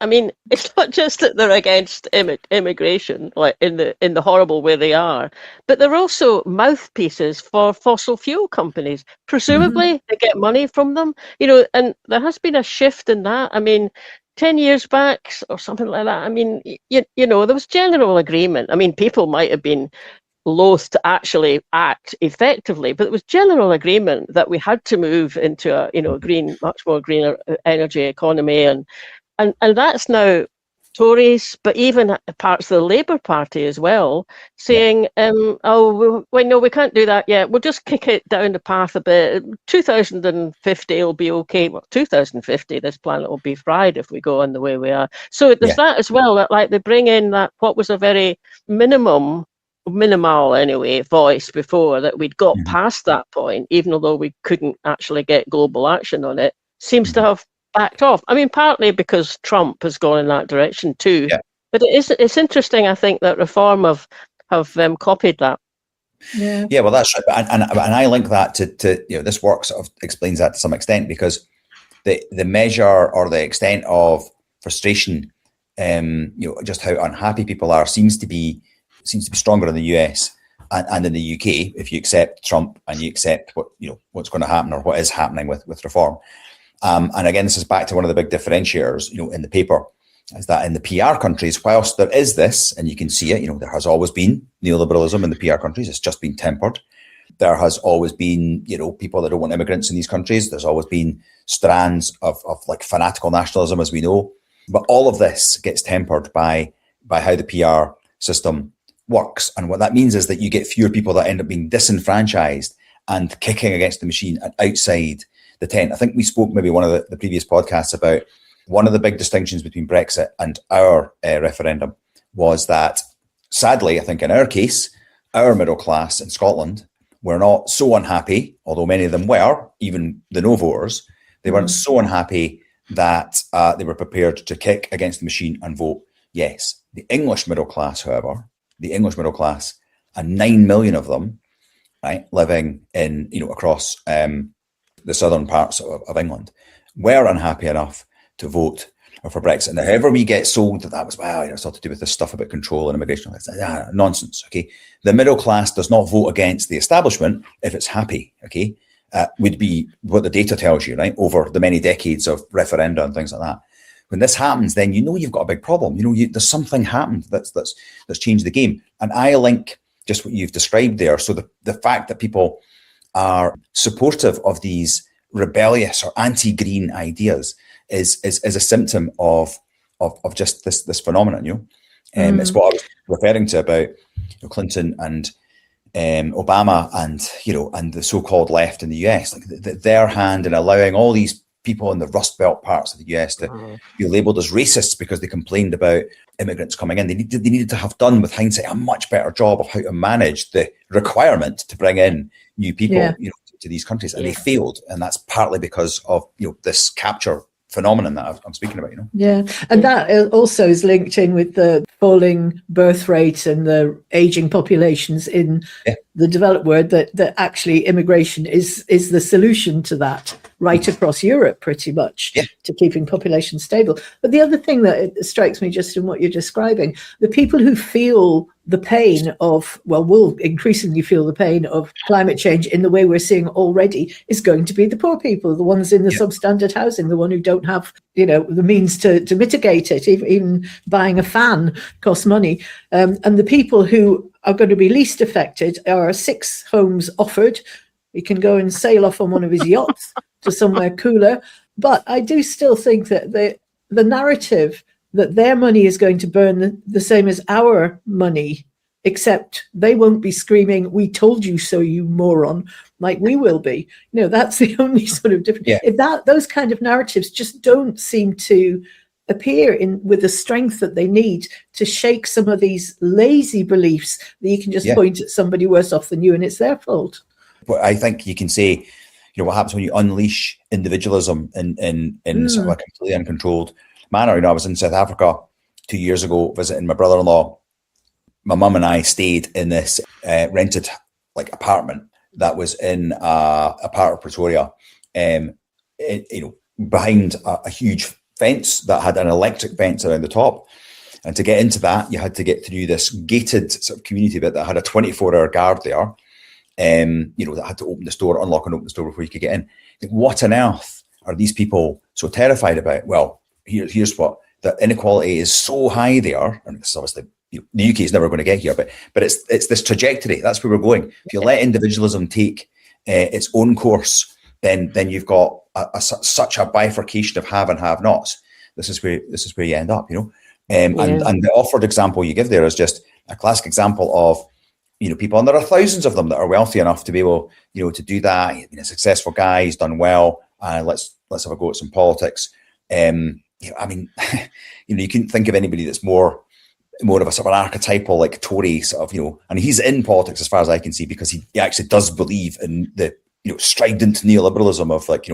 B: it's not just that they're against immigration, like in the horrible way they are, but they're also mouthpieces for fossil fuel companies. Presumably they get money from them, and there has been a shift in that. 10 years back or something like that, there was general agreement. People might have been loath to actually act effectively, but it was general agreement that we had to move into a green, much more greener energy economy, and that's now Tories, but even parts of the Labour Party as well, saying, no, we can't do that yet. We'll just kick it down the path a bit. 2050 will be okay. Well, 2050, this planet will be fried if we go on the way we are. So there's that as well, that like they bring in that what was a very minimal anyway voice before, that we'd got past that point, even although we couldn't actually get global action on it, seems to have backed off. I mean, partly because Trump has gone in that direction too. Yeah. But it's interesting, I think, that Reform have copied that.
C: Yeah, well, that's right. And I link that to this work sort of explains that to some extent, because the measure or the extent of frustration, just how unhappy people are seems to be stronger in the US and in the UK, if you accept Trump and you accept what's going to happen or what is happening with Reform. And again, this is back to one of the big differentiators, in the paper, is that in the PR countries, whilst there is this, and you can see it, there has always been neoliberalism in the PR countries. It's just been tempered. There has always been, people that don't want immigrants in these countries. There's always been strands of like fanatical nationalism, as we know. But all of this gets tempered by how the PR system works. And what that means is that you get fewer people that end up being disenfranchised and kicking against the machine and outside the tent. I think we spoke maybe one of the previous podcasts about one of the big distinctions between Brexit and our referendum was that, sadly, I think in our case, our middle class in Scotland were not so unhappy, although many of them were, even the no voters, they weren't so unhappy that they were prepared to kick against the machine and vote yes. The English middle class, however, and 9 million of them, right, living in, across the southern parts of England, were unhappy enough to vote for Brexit. And however we get sold that was, it's all to do with this stuff about control and immigration. It's nonsense, okay? The middle class does not vote against the establishment if it's happy, okay? Would be what the data tells you, right? Over the many decades of referenda and things like that. When this happens, then you've got a big problem. There's something happened that's changed the game. And I link just what you've described there. So the fact that people are supportive of these rebellious or anti-green ideas is a symptom of just this phenomenon. It's what I was referring to about Clinton and Obama and the so-called left in the US, like their hand in allowing all these people in the Rust Belt parts of the US to be labelled as racists because they complained about immigrants coming in. They needed to have done, with hindsight, a much better job of how to manage the requirement to bring in new people, to these countries, and they failed. And that's partly because of this capture phenomenon that I'm speaking about.
A: Yeah, and that also is linked in with the falling birth rate and the aging populations in the developed world. That actually immigration is the solution to that right across Europe, pretty much, to keeping population stable. But the other thing that it strikes me just in what you're describing, the people who feel the pain of, will increasingly feel the pain of climate change in the way we're seeing already, is going to be the poor people, the ones in the substandard housing, the one who don't have, the means to mitigate it. Even buying a fan costs money. And the people who are going to be least affected are 6 homes offered. He can go and sail off on one of his yachts to somewhere cooler. But I do still think that the narrative that their money is going to burn the same as our money, except they won't be screaming, "We told you so, you moron," like we will be. That's the only sort of difference. Those kind of narratives just don't seem to appear with the strength that they need to shake some of these lazy beliefs that you can just point at somebody worse off than you and it's their fault.
C: But I think you can say, what happens when you unleash individualism in sort of a completely uncontrolled manner. I was in South Africa 2 years ago visiting my brother-in-law. My mum and I stayed in this rented apartment that was in a part of Pretoria, behind a huge fence that had an electric fence around the top. And to get into that, you had to get through this gated sort of community bit that had a 24-hour guard there. That had to open the store, unlock and open the store before you could get in. What on earth are these people so terrified about? Well, here's what the inequality is so high there, and it's obviously the UK is never going to get here, but it's this trajectory. That's where we're going. If you let individualism take its own course, then you've got such a bifurcation of have and have-nots. This is where you end up. And the offered example you give there is just a classic example of, people, and there are thousands of them that are wealthy enough to be able, to do that. He's been a successful guy, he's done well, let's have a go at some politics. You couldn't think of anybody that's more of a sort of an archetypal, like, Tory sort of, and he's in politics as far as I can see, because he actually does believe in the, strident neoliberalism of, like,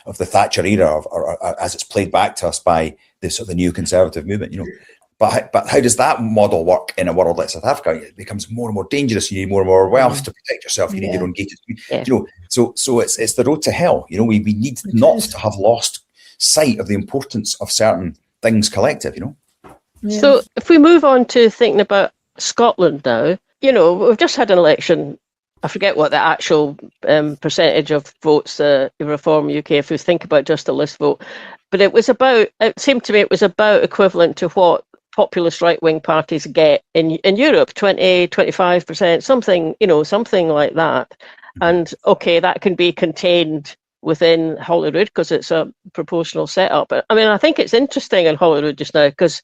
C: of the Thatcher era, or as it's played back to us by this sort of the neoconservative movement, But how does that model work in a world like South Africa? It becomes more and more dangerous. You need more and more wealth to protect yourself. You need your own gated. So it's the road to hell. We need not to have lost sight of the importance of certain things collective.
B: So if we move on to thinking about Scotland now, we've just had an election. I forget what the actual percentage of votes Reform UK, if we think about just a list vote, but it seemed to me it was about equivalent to what populist right-wing parties get in Europe, 20-25%, something like that. And okay, that can be contained within Holyrood because it's a proportional setup. But I mean, I think it's interesting in Holyrood just now because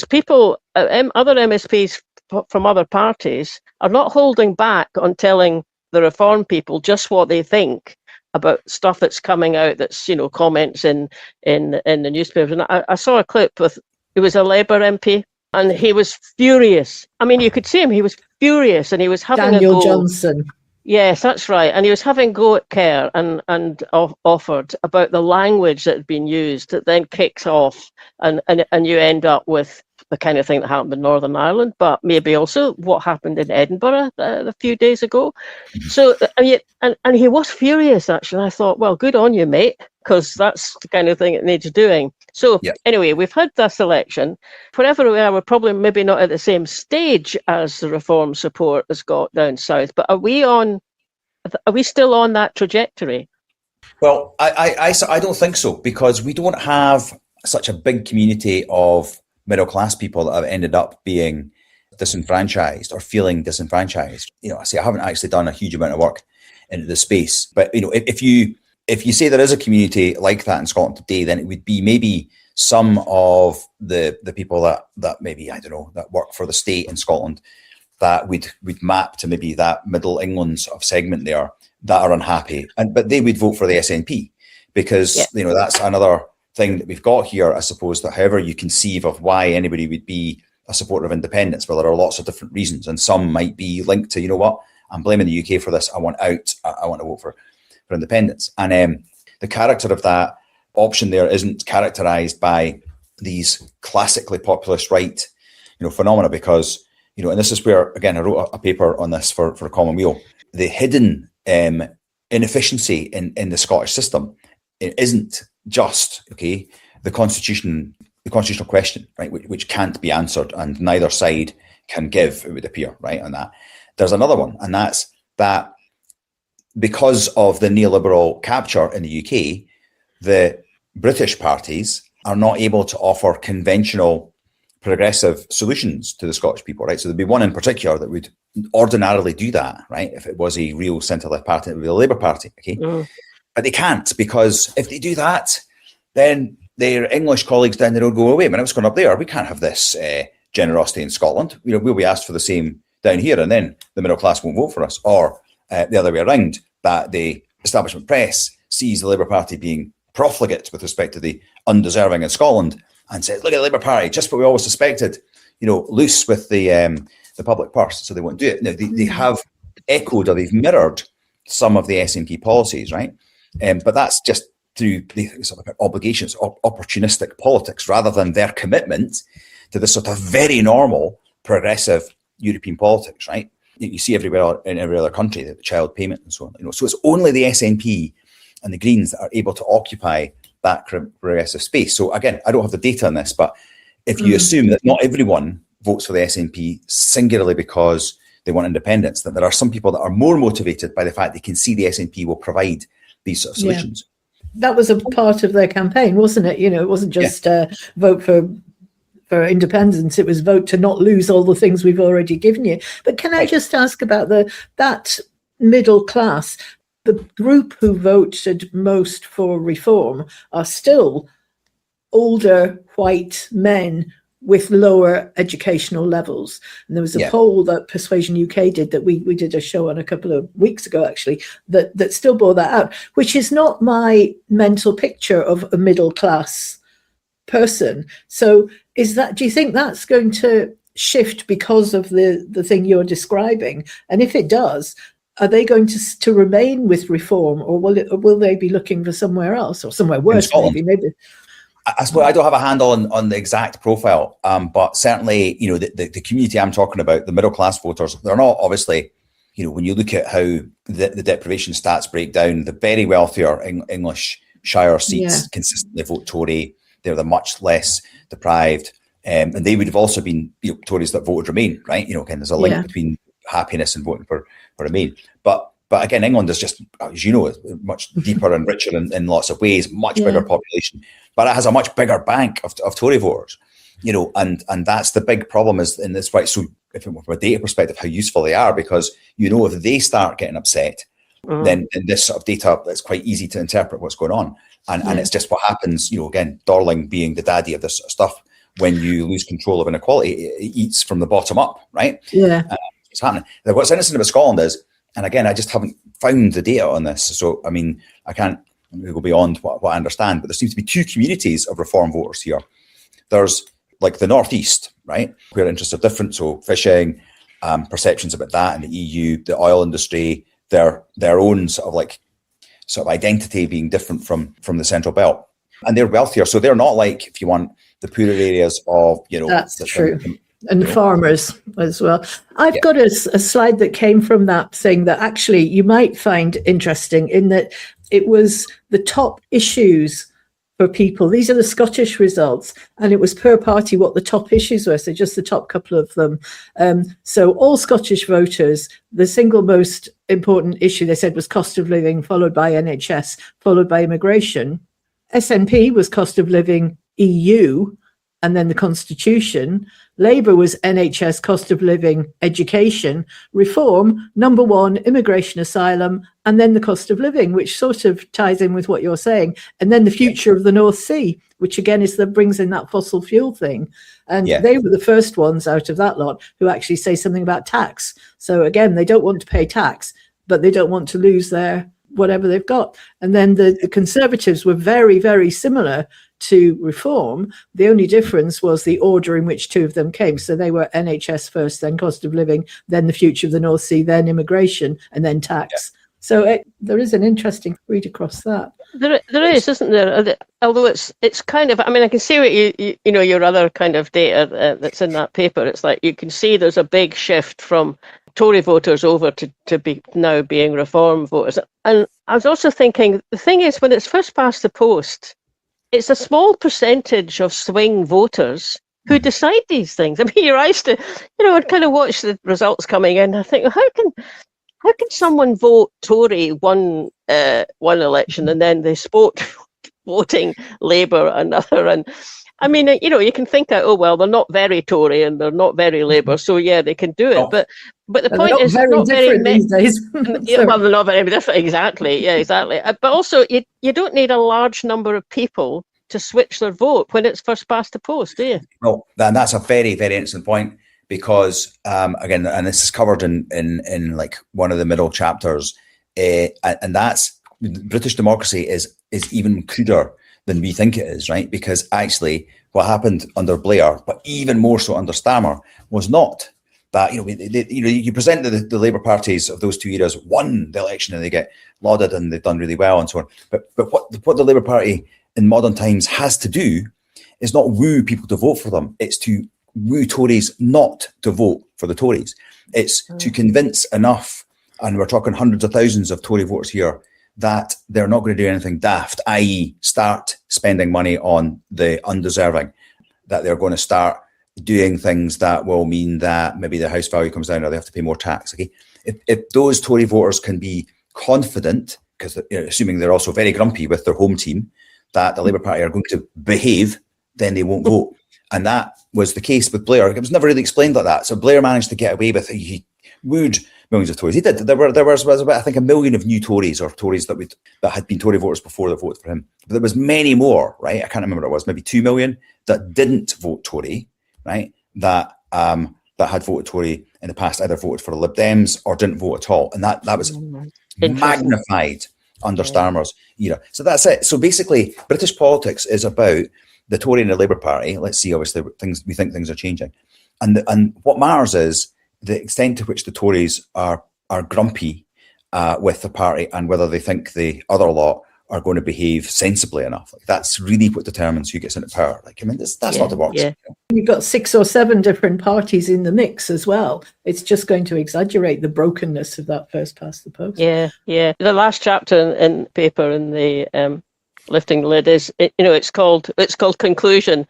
B: people, other MSPs from other parties, are not holding back on telling the Reform people just what they think about stuff that's coming out, that's comments in the newspapers. And I saw a clip with, it was a Labour MP, and he was furious. I mean, you could see him; he was furious, and he was having
A: Daniel
B: a go.
A: Johnson.
B: Yes, that's right. And he was having a go at Kerr and offered about the language that had been used that then kicks off, and you end up with the kind of thing that happened in Northern Ireland, but maybe also what happened in Edinburgh a few days ago. So, and he was furious, actually. I thought, well, good on you, mate, because that's the kind of thing it needs doing. So anyway, we've had this election. Wherever we are, we're probably maybe not at the same stage as the Reform support has got down south, but are we still on that trajectory?
C: Well, I don't think so, because we don't have such a big community of middle class people that have ended up being disenfranchised or feeling disenfranchised. I haven't actually done a huge amount of work into the space, but if you say there is a community like that in Scotland today, then it would be maybe some of the people that maybe, I don't know, that work for the state in Scotland that would map to maybe that middle England sort of segment there that are unhappy, but they would vote for the SNP because that's another thing that we've got here, I suppose, that however you conceive of why anybody would be a supporter of independence, well, there are lots of different reasons, and some might be linked to, I'm blaming the UK for this, I want out, I want to vote for independence. And the character of that option there isn't characterized by these classically populist right, phenomena, because, and this is where, again, I wrote a paper on this for Commonweal, the hidden inefficiency in the Scottish system. It isn't just the constitutional question, right, which can't be answered, and neither side can give, it would appear, right, on that. There's another one, and that's that because of the neoliberal capture in the UK, the British parties are not able to offer conventional progressive solutions to the Scottish people, right? So there'd be one in particular that would ordinarily do that, right? If it was a real centre-left party, it would be the Labour Party, But they can't, because if they do that, then their English colleagues down the road go, wait a minute, what's going up there? We can't have this generosity in Scotland. We'll be asked for the same down here, and then the middle class won't vote for us. Or the other way around, that the establishment press sees the Labour Party being profligate with respect to the undeserving in Scotland and says, look at the Labour Party, just what we always suspected, loose with the public purse, so they won't do it. Now, they have echoed or they've mirrored some of the SNP policies, right? But that's just through the sort of obligations, opportunistic politics, rather than their commitment to this sort of very normal progressive European politics, right? You see everywhere in every other country, the child payment and so on. So it's only the SNP and the Greens that are able to occupy that progressive space. So again, I don't have the data on this, but if you assume that not everyone votes for the SNP singularly because they want independence, that there are some people that are more motivated by the fact they can see the SNP will provide these sort of solutions.
A: That was a part of their campaign, wasn't it? It wasn't just vote for independence, it was vote to not lose all the things we've already given you. But can I just ask about that middle class? The group who voted most for reform are still older white men with lower educational levels. And there was a poll that Persuasion UK did that we did a show on a couple of weeks ago, actually, that still bore that out, which is not my mental picture of a middle class person. So do you think that's going to shift because of the thing you're describing? And if it does, are they going to remain with reform, or will they be looking for somewhere else or somewhere worse? Maybe.
C: I suppose I don't have a handle on the exact profile, but certainly, the community I'm talking about, the middle class voters, they're not obviously, when you look at how the deprivation stats break down, the very wealthier English shire seats consistently vote Tory. They're the much less deprived, and they would have also been Tories that voted Remain, right? Again, there's a link between happiness and voting for Remain, but again, England is just, as you know, much deeper and richer in lots of ways, much bigger population, but it has a much bigger bank of Tory voters, and that's the big problem is in this, right? So if from a data perspective, how useful they are, because, if they start getting upset, then in this sort of data, it's quite easy to interpret what's going on. And it's just what happens, again, Darling being the daddy of this sort of stuff, when you lose control of inequality, it eats from the bottom up, right?
A: Yeah.
C: It's happening. Now, what's interesting about Scotland is, and again, I just haven't found the data on this. So, I mean, I can't go beyond what I understand, but there seems to be two communities of reform voters here. There's like the Northeast, right, where interests are different. So fishing, perceptions about that in the EU, the oil industry, their own sort of identity being different from the Central Belt. And they're wealthier. So they're not like, if you want, the poorer areas of,
A: That's true. And farmers as well. I've got a slide that came from that thing that actually you might find interesting, in that it was the top issues for people. These are the Scottish results, and it was per party what the top issues were. So just the top couple of them. So all Scottish voters, the single most important issue they said was cost of living, followed by NHS, followed by immigration. SNP was cost of living, EU, and then the Constitution. Labour was NHS, cost of living, education. Reform, number one, immigration, asylum, and then the cost of living, which sort of ties in with what you're saying. And then the future of the North Sea, which again brings in that fossil fuel thing. And they were the first ones out of that lot who actually say something about tax. So again, they don't want to pay tax, but they don't want to lose their whatever they've got. And then the Conservatives were very, very similar to Reform. The only difference was the order in which two of them came. So they were NHS first, then cost of living, then the future of the North Sea, then immigration, and then tax. So there is an interesting read across that.
B: There is, isn't there? Although it's kind of, I mean, I can see what your other kind of data that's in that paper. It's like you can see there's a big shift from Tory voters over to be now being Reform voters. And I was also thinking, the thing is, when it's first past the post, it's a small percentage of swing voters who decide these things. I mean, you're used to, I'd kind of watch the results coming in. I think, how can someone vote Tory one election and then they sport voting Labour another? And I mean, you can think that, oh well, they're not very Tory and they're not very Labour, so yeah, they can do it. But the point is,
A: they're not very these days.
B: Well, they're not very different. Exactly. Yeah, exactly. But also, you don't need a large number of people to switch their vote when it's first past the post, do you?
C: Well, that's a very, very interesting point, because again, and this is covered in like one of the middle chapters, and that's British democracy is even cruder than we think it is, right? Because actually, what happened under Blair, but even more so under Stammer, was not that you present the Labour parties of those two eras won the election and they get lauded and they've done really well and so on. But what the Labour Party in modern times has to do is not woo people to vote for them. It's to woo Tories not to vote for the Tories. It's to convince enough, and we're talking hundreds of thousands of Tory voters here, that they're not going to do anything daft, i.e. start spending money on the undeserving, that they're going to start doing things that will mean that maybe their house value comes down or they have to pay more tax. Okay, if those Tory voters can be confident, because assuming they're also very grumpy with their home team, that the Labour Party are going to behave, then they won't vote. And that was the case with Blair. It was never really explained like that. So Blair managed to get away with it. He wooed millions of Tories. He did. There was about, I think, 1 million of new Tories, or Tories that had been Tory voters before that voted for him. But there was many more, right? I can't remember what it was, maybe 2 million that didn't vote Tory, right, that had voted Tory in the past, either voted for the Lib Dems or didn't vote at all. And that was magnified under Starmer's era. So that's it. So basically, British politics is about the Tory and the Labour Party. Let's see, obviously, we think things are changing. And what matters is the extent to which the Tories are grumpy with the party and whether they think the other lot are going to behave sensibly enough. Like, that's really what determines who gets into power. Like, I mean, that's not the works.
A: Yeah. You've got 6 or 7 different parties in the mix as well. It's just going to exaggerate the brokenness of that first past the post.
B: Yeah. The last chapter in the paper in the Lifting the Lid is, it's called Conclusion.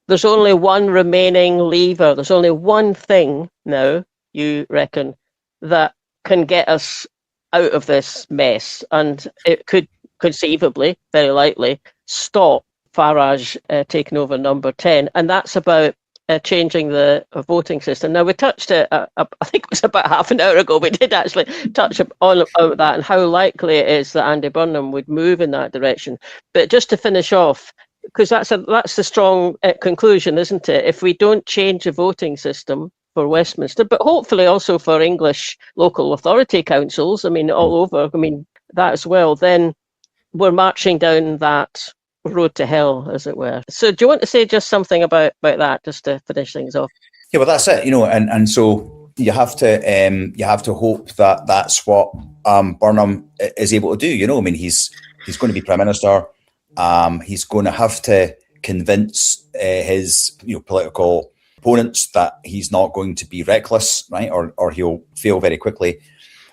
B: There's only one remaining lever. There's only one thing now, you reckon, that can get us out of this mess, and it could conceivably, very likely, stop Farage taking over number 10, and that's about changing the voting system. Now, we touched it, I think it was about half an hour ago, we did actually touch on that and how likely it is that Andy Burnham would move in that direction. But just to finish off, because that's the strong conclusion, isn't it? If we don't change the voting system for Westminster, but hopefully also for English local authority councils, I mean, all over, I mean, that as well, then we're marching down that road to hell, as it were. So do you want to say just something about that, just to finish things off?
C: Yeah, well, that's it, and so you have to hope that that's what Burnham is able to do. I mean, he's going to be Prime Minister. He's going to have to convince his political opponents that he's not going to be reckless, right, or he'll fail very quickly.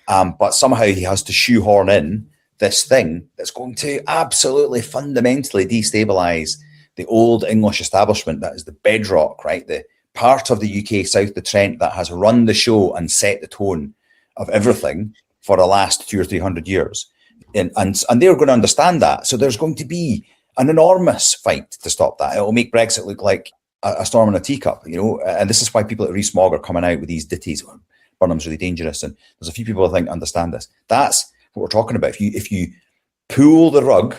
C: But somehow he has to shoehorn in this thing that's going to absolutely fundamentally destabilise the old English establishment that is the bedrock, right? The part of the UK south of the Trent that has run the show and set the tone of everything for the last 200 or 300 years. And they're going to understand that. So there's going to be an enormous fight to stop that. It will make Brexit look like a storm in a teacup, and this is why people at Rees-Mogg are coming out with these ditties. Burnham's really dangerous. And there's a few people I think understand this. That's what we're talking about. If you pull the rug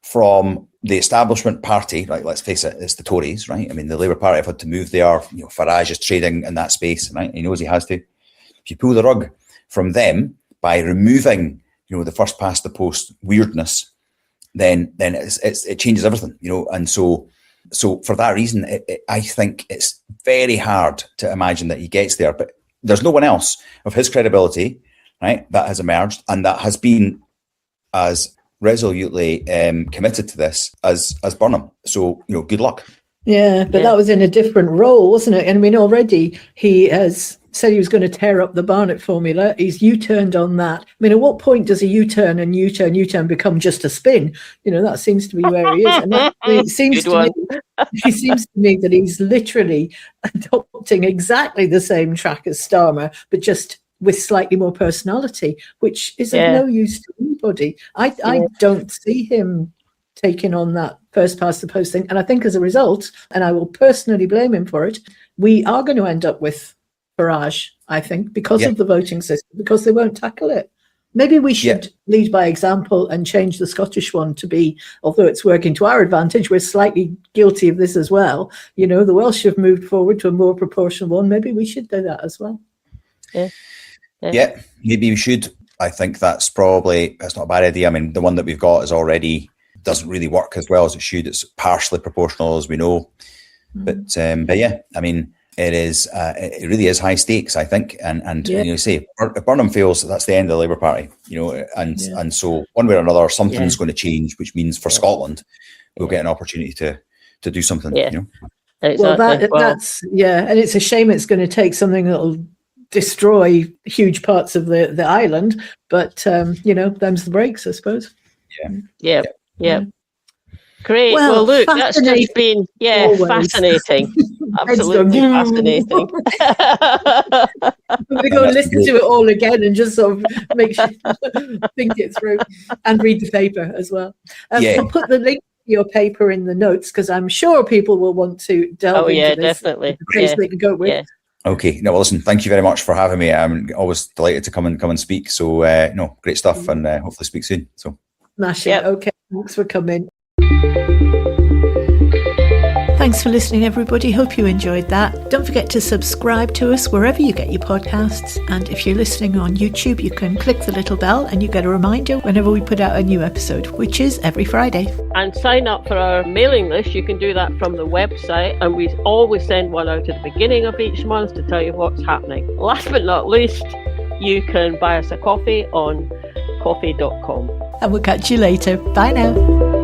C: from the establishment party, right? Let's face it, it's the Tories, right? I mean, the Labour Party have had to move there. Farage is trading in that space, right? He knows he has to. If you pull the rug from them by removing, the first past the post weirdness, then it changes everything, And so for that reason, I think it's very hard to imagine that he gets there. But there's no one else of his credibility, right, that has emerged and that has been as resolutely committed to this as Burnham. So, good luck.
A: Yeah, but that was in a different role, wasn't it? And I mean, already he has said he was going to tear up the Barnett formula. He's U-turned on that. I mean, at what point does a U-turn and U-turn become just a spin? That seems to be where he is. And it seems to me that he's literally adopting exactly the same track as Starmer, but just with slightly more personality, which is of no use to anybody. I don't see him taking on that first past the post thing. And I think as a result, and I will personally blame him for it, we are going to end up with Farage, I think, because of the voting system, because they won't tackle it. Maybe we should lead by example and change the Scottish one to be, although it's working to our advantage, we're slightly guilty of this as well. The Welsh have moved forward to a more proportional one. Maybe we should do that as well.
C: Yeah, maybe we should. I think that's not a bad idea. I mean, the one that we've got doesn't really work as well as it should. It's partially proportional, as we know. But yeah, I mean, it really is high stakes, I think. And you say, if Burnham fails, that's the end of the Labour Party, and so one way or another, something's going to change, which means for Scotland, we'll get an opportunity to do something.
B: Exactly.
A: Well, that's and it's a shame it's going to take something that'll destroy huge parts of the island, but them's the breaks, I suppose.
B: Yeah. Great. Well, look, that's just been fascinating. Absolutely fascinating.
A: I'm going to go and listen to it all again and just sort of make sure think it through and read the paper as well. I'll put the link to your paper in the notes because I'm sure people will want to delve into this.
B: Definitely.
A: They can go with.
C: Okay. No, well, listen, thank you very much for having me. I'm always delighted to come and speak. So, great stuff, and hopefully speak soon. So,
A: smashing. Okay. Thanks for coming. Thanks for listening, everybody. Hope you enjoyed that. Don't forget to subscribe to us wherever you get your podcasts. And if you're listening on YouTube, you can click the little bell and you get a reminder whenever we put out a new episode, which is every Friday.
B: And sign up for our mailing list. You can do that from the website. And we always send one out at the beginning of each month to tell you what's happening. Last but not least, you can buy us a coffee on coffee.com.
A: And we'll catch you later. Bye now.